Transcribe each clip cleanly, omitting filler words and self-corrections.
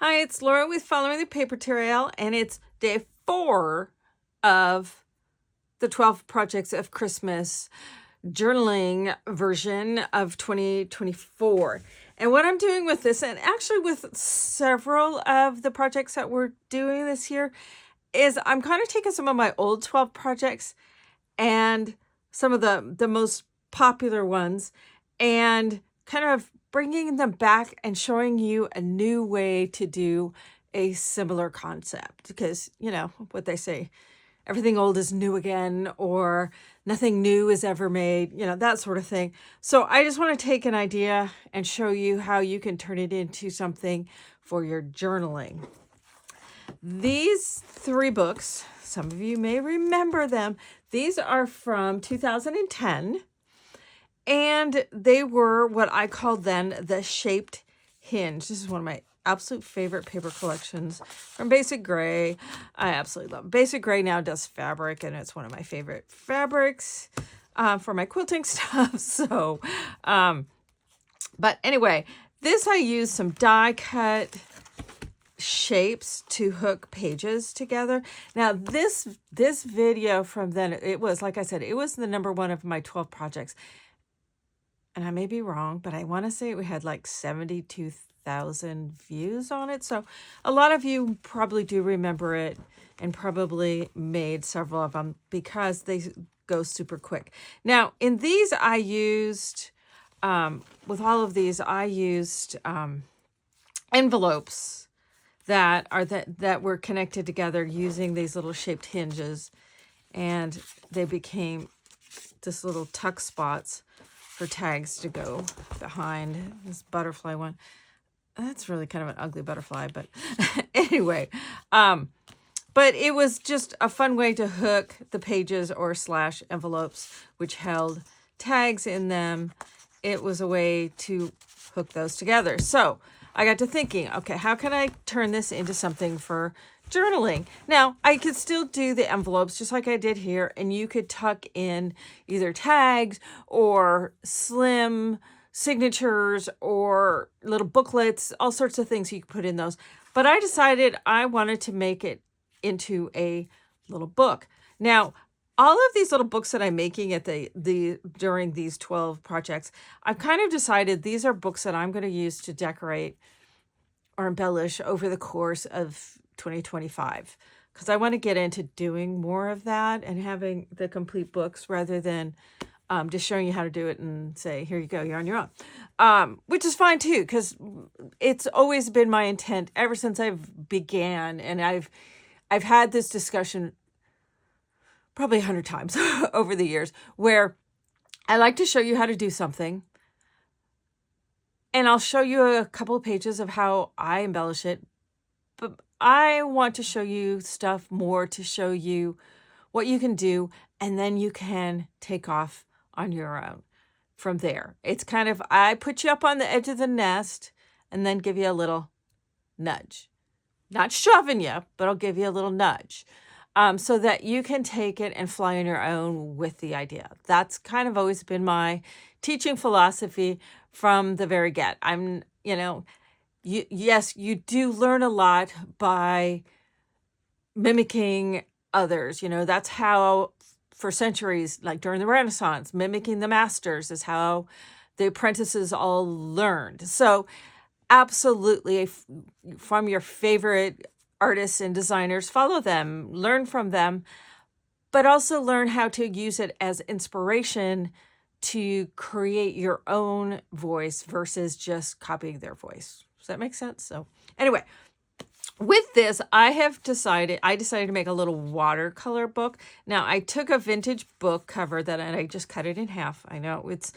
Hi, it's Laura with Following the Paper Trail, and it's day 4 of the 12 Projects of Christmas journaling version of 2024. And what I'm doing with this, and actually with several of the projects that we're doing this year, is I'm kind of taking some of my old 12 projects and some of the most popular ones and kind of bringing them back and showing you a new way to do a similar concept, because you know what they say, everything old is new again, or nothing new is ever made, that sort of thing. So I just want to take an idea and show you how you can turn it into something for your journaling. These 3 books, some of you may remember them. These are from 2010, and they were what I called then the shaped hinge. This is one of my absolute favorite paper collections from Basic Gray. I absolutely love Basic Gray. Now does fabric, and it's one of my favorite fabrics for my quilting stuff. So, but anyway, this I used some die cut shapes to hook pages together. Now this video from then, it was, like I said, it was the number 1 of my 12 projects, and I may be wrong, but I want to say we had like 72,000 views on it. So a lot of you probably do remember it and probably made several of them because they go super quick. Now in these I used with all of these I used envelopes that were connected together using these little shaped hinges, and they became this little tuck spots for tags to go behind. This butterfly one, that's really kind of an ugly butterfly, but anyway, but it was just a fun way to hook the pages or slash envelopes which held tags in them. It was a way to hook those together. So I got to thinking, okay, how can I turn this into something for journaling? Now, I could still do the envelopes just like I did here, and you could tuck in either tags or slim signatures or little booklets, all sorts of things you could put in those. But I decided I wanted to make it into a little book. Now, all of these little books that I'm making at during these 12 projects, I've kind of decided these are books that I'm going to use to decorate or embellish over the course of 2025, because I want to get into doing more of that and having the complete books rather than just showing you how to do it and say, here you go, you're on your own, which is fine too, because it's always been my intent ever since I've began, and I've had this discussion probably 100 times over the years, where I like to show you how to do something, and I'll show you a couple of pages of how I embellish it, but I want to show you stuff more to show you what you can do, and then you can take off on your own from there. It's kind of, I put you up on the edge of the nest and then give you a little nudge. Not shoving you, but I'll give you a little nudge. So that you can take it and fly on your own with the idea. That's kind of always been my teaching philosophy from the very get. Yes, you do learn a lot by mimicking others. That's how, for centuries, like during the Renaissance, mimicking the masters is how the apprentices all learned. So absolutely, from your favorite artists and designers, follow them, learn from them, but also learn how to use it as inspiration to create your own voice versus just copying their voice. Does that make sense? So anyway, with this, I decided to make a little watercolor book. Now, I took a vintage book cover and I just cut it in half. I know it's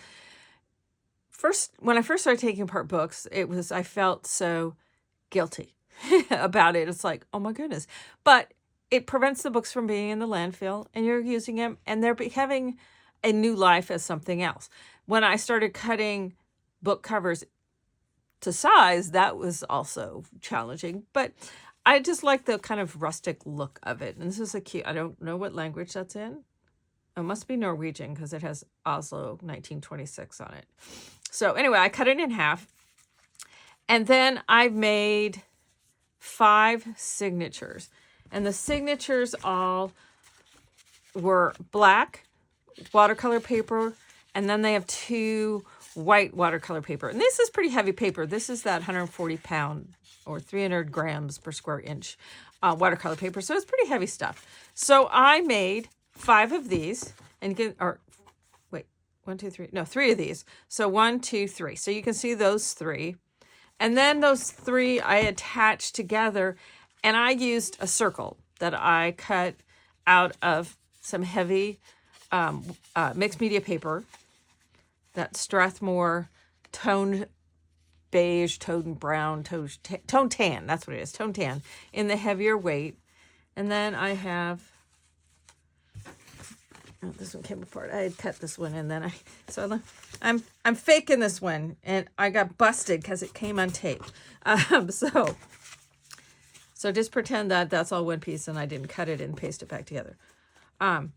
when I first started taking apart books, I felt so guilty about it. It's like, oh my goodness. But it prevents the books from being in the landfill, and you're using them, and they're having a new life as something else. When I started cutting book covers to size, that was also challenging, but I just like the kind of rustic look of it. And this is I don't know what language that's in. It must be Norwegian because it has Oslo 1926 on it. So anyway, I cut it in half, and then I made 5 signatures. And the signatures all were black watercolor paper, and then they have 2 white watercolor paper. And this is pretty heavy paper. This is that 140 pound or 300 grams per square inch watercolor paper. So it's pretty heavy stuff. So I made 5 of these, and you can, or wait, 1, 2, 3, no, 3 of these. So 1, 2, 3. So you can see those 3. And then those 3 I attached together, and I used a circle that I cut out of some heavy mixed media paper, that Strathmore toned beige, toned brown, toned tan, that's what it is, toned tan, in the heavier weight. And then I have, oh, this one came apart. I had cut this one, and then I'm faking this one, and I got busted because it came untaped. So just pretend that that's all one piece, and I didn't cut it and paste it back together. And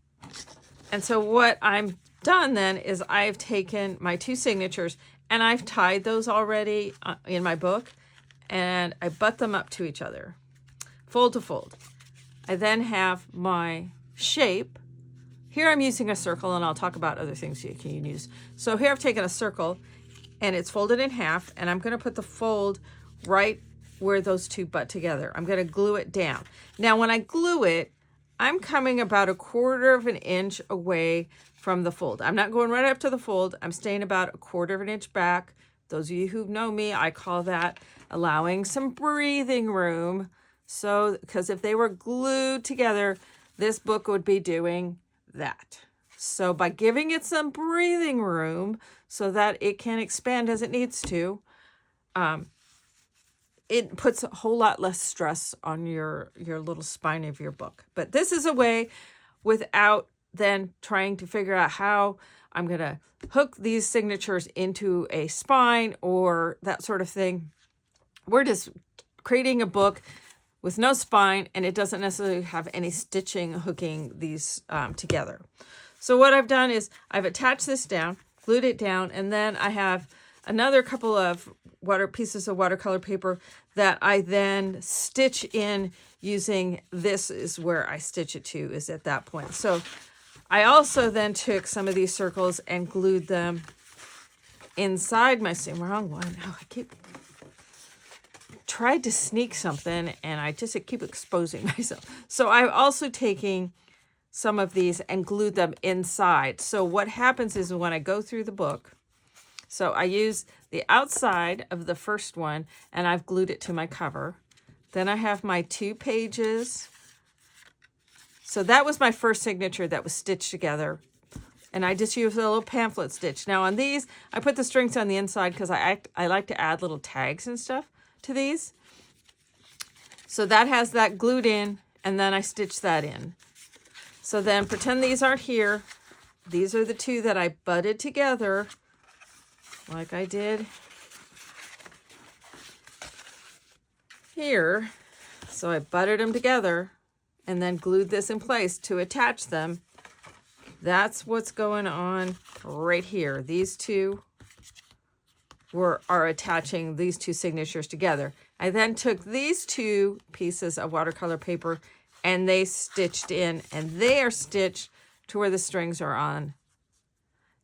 so what I'm done then is I've taken my 2 signatures, and I've tied those already in my book, and I butt them up to each other, fold to fold. I then have my shape. Here I'm using a circle, and I'll talk about other things you can use. So here I've taken a circle, and it's folded in half, and I'm going to put the fold right where those 2 butt together. I'm going to glue it down. Now when I glue it, I'm coming about 1/4 of an inch away from the fold. I'm not going right up to the fold. I'm staying about 1/4 of an inch back. Those of you who know me, I call that allowing some breathing room. So, because if they were glued together, this book would be doing that. So by giving it some breathing room so that it can expand as it needs to, it puts a whole lot less stress on your little spine of your book. But this is a way, without then trying to figure out how I'm going to hook these signatures into a spine or that sort of thing. We're just creating a book with no spine, and it doesn't necessarily have any stitching hooking these together. So what I've done is I've attached this down, glued it down, and then I have another couple of pieces of watercolor paper that I then stitch in using, this is where I stitch it to, is at that point. So I also then took some of these circles and glued them inside my wrong one. Oh, I keep tried to sneak something, and I keep exposing myself. So I'm also taking some of these and glued them inside. So what happens is when I go through the book, so I use the outside of the first one, and I've glued it to my cover. Then I have my 2 pages. So that was my first signature that was stitched together. And I just used a little pamphlet stitch. Now on these, I put the strings on the inside because I like to add little tags and stuff to these. So that has that glued in, and then I stitch that in. So then pretend these aren't here. These are the 2 that I butted together, like I did here. So I buttered them together and then glued this in place to attach them. That's what's going on right here. These 2 are attaching these 2 signatures together. I then took these 2 pieces of watercolor paper and they stitched in, and they are stitched to where the strings are on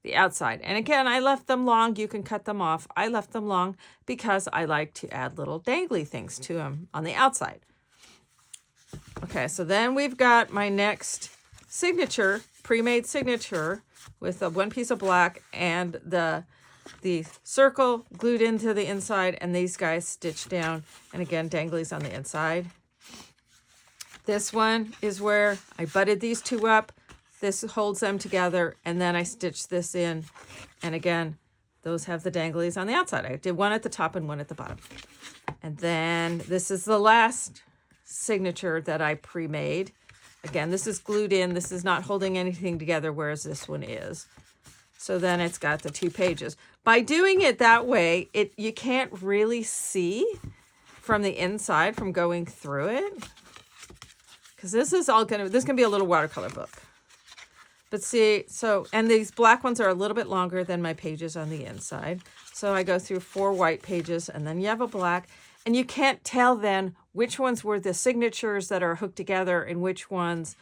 the outside. And again, I left them long. You can cut them off. I left them long because I like to add little dangly things to them on the outside. Okay, so then we've got my next signature, pre-made signature, with a 1 piece of black and the circle glued into the inside, and these guys stitched down, and again, danglies on the inside. This one is where I butted these 2 up. This holds them together, and then I stitched this in, and again, those have the danglies on the outside. I did one at the top and one at the bottom. And then this is the last signature that I pre-made. Again, this is glued in. This is not holding anything together, whereas this one is. So then it's got the 2 pages. By doing it that way, you can't really see from the inside from going through it, because this is gonna be a little watercolor book. But see, and these black ones are a little bit longer than my pages on the inside. So I go through 4 white pages, and then you have a black, And you can't tell then which ones were the signatures that are hooked together and which ones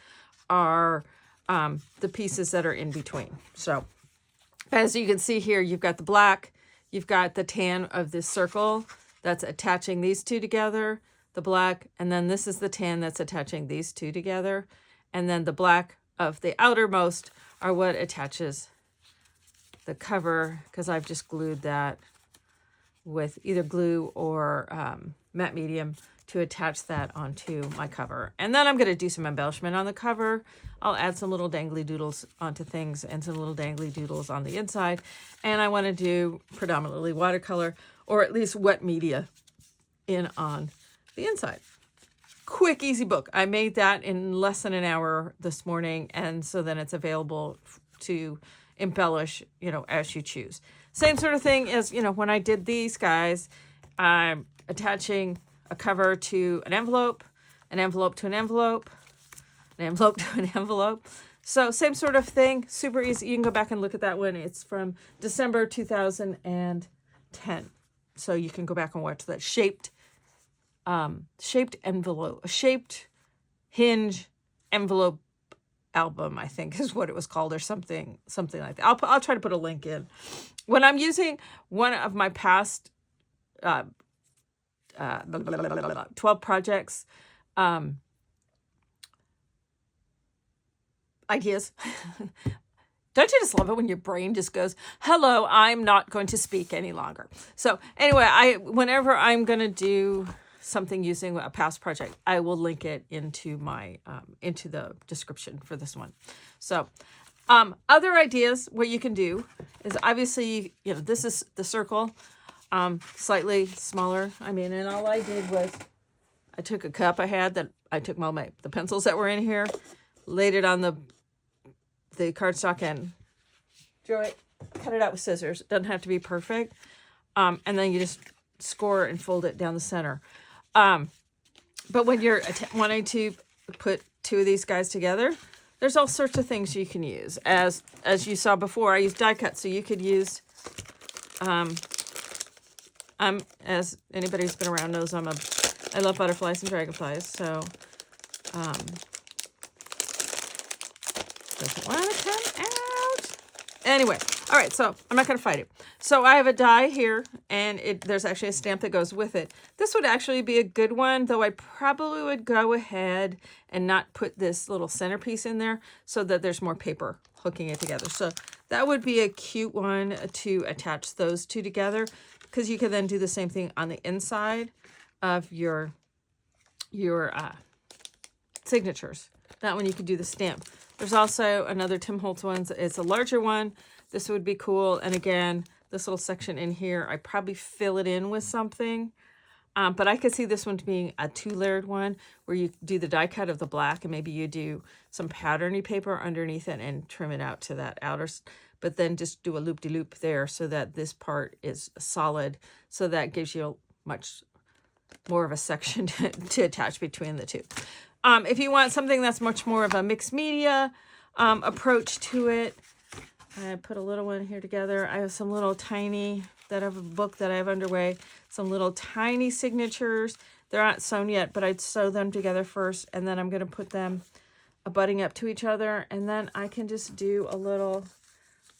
are the pieces that are in between. So as you can see here, you've got the black, you've got the tan of this circle that's attaching these two together, the black, and then this is the tan that's attaching these two together. And then the black of the outermost are what attaches the cover, because I've just glued that with either glue or matte medium to attach that onto my cover. And then I'm going to do some embellishment on the cover. I'll add some little dangly doodles onto things and some little dangly doodles on the inside. And I want to do predominantly watercolor, or at least wet media in on the inside. Quick, easy book. I made that in less than an hour this morning, and so then it's available to embellish, as you choose. Same sort of thing as, when I did these guys, I'm attaching a cover to an envelope to an envelope, an envelope to an envelope. So same sort of thing, super easy. You can go back and look at that one. It's from December 2010. So you can go back and watch that shaped envelope, a shaped hinge envelope album, I think is what it was called, or something like that. I'll try to put a link in. When I'm using one of my past 12 projects ideas, don't you just love it when your brain just goes, hello, I'm not going to speak any longer. So anyway, whenever I'm going to do something using a past project, I will link it into my into the description for this one. So other ideas, what you can do is, obviously, this is the circle, slightly smaller. And all I did was I took a cup I had that I took the pencils that were in here, laid it on the cardstock and drew it, cut it out with scissors. It doesn't have to be perfect. And then you just score and fold it down the center. But when you're wanting to put two of these guys together, there's all sorts of things you can use. As you saw before, I used die cut, so you could use, as anybody who's been around knows, I love butterflies and dragonflies, so, doesn't want to come out. Anyway, all right, so I'm not going to fight it. So I have a die here, and there's actually a stamp that goes with it. This would actually be a good one, though I probably would go ahead and not put this little centerpiece in there so that there's more paper hooking it together. So that would be a cute one to attach those two together, because you can then do the same thing on the inside of your signatures. That one you could do the stamp. There's also another Tim Holtz one. It's a larger one. This would be cool. And again, this little section in here, I probably fill it in with something. But I could see this one being a 2-layered one where you do the die cut of the black, and maybe you do some patterny paper underneath it and trim it out to that outer, but then just do a loop-de-loop there so that this part is solid. So that gives you much more of a section to attach between the two. If you want something that's much more of a mixed media approach to it, I put a little one here together. I have some little tiny, that I have a book that I have underway, some little tiny signatures. They're not sewn yet, but I'd sew them together first, and then I'm going to put them abutting up to each other, and then I can just do a little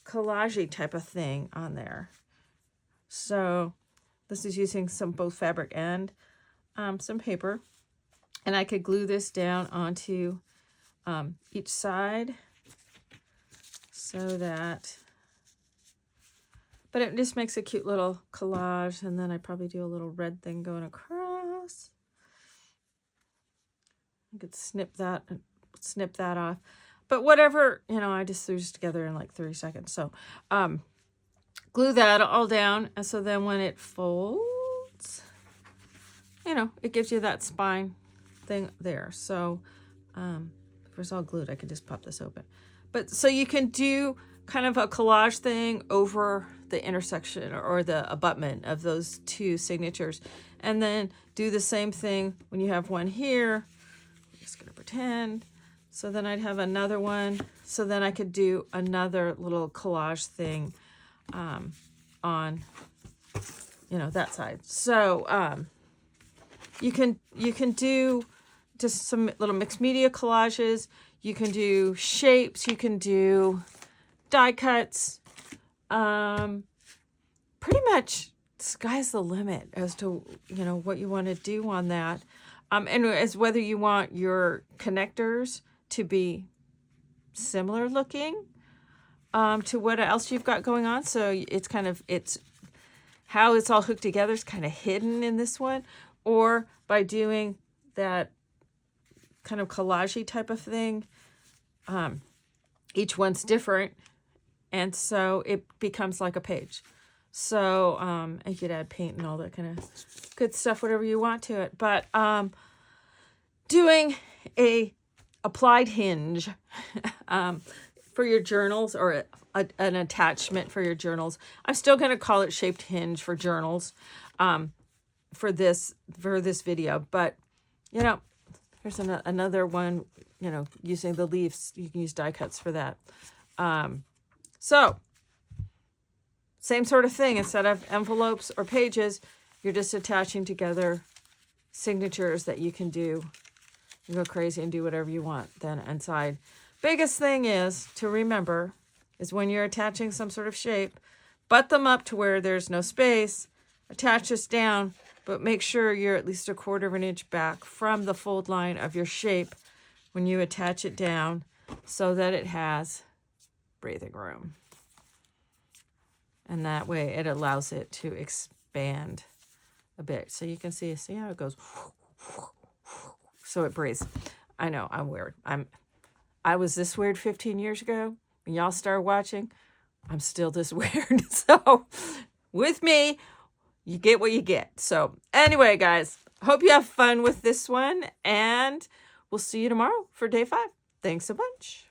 collage-y type of thing on there. So this is using both fabric and some paper, and I could glue this down onto each side so that, but it just makes a cute little collage. And then I probably do a little red thing going across. I could snip that off, but whatever, I just threw this together in like 30 seconds. So glue that all down, and so then when it folds, it gives you that spine thing there. So if it's all glued, I could just pop this open. But so you can do kind of a collage thing over the intersection or the abutment of those two signatures, and then do the same thing when you have one here. I'm just going to pretend. So then I'd have another one. So then I could do another little collage thing on, that side. So you can do just some little mixed media collages. You can do shapes. You can do die cuts. Pretty much sky's the limit as to, what you want to do on that. And as whether you want your connectors to be similar looking to what else you've got going on. So it's how it's all hooked together is kind of hidden in this one, or by doing that kind of collage-y type of thing. Each one's different, and so it becomes like a page. So and you could add paint and all that kind of good stuff, whatever you want to it. But doing a applied hinge for your journals, or an attachment for your journals. I'm still going to call it shaped hinge for journals for this video. But, here's another one, using the leaves. You can use die cuts for that. So, same sort of thing. Instead of envelopes or pages, you're just attaching together signatures that you can do. You go crazy and do whatever you want then inside. Biggest thing is to remember is when you're attaching some sort of shape, butt them up to where there's no space, attach this down, but make sure you're at least 1/4 of an inch back from the fold line of your shape when you attach it down, so that it has breathing room. And that way it allows it to expand a bit. So you can see how it goes. So it breathes. I know, I'm weird. I was this weird 15 years ago. When y'all start watching, I'm still this weird. So with me, you get what you get. So anyway, guys, hope you have fun with this one, and we'll see you tomorrow for day 5. Thanks a bunch.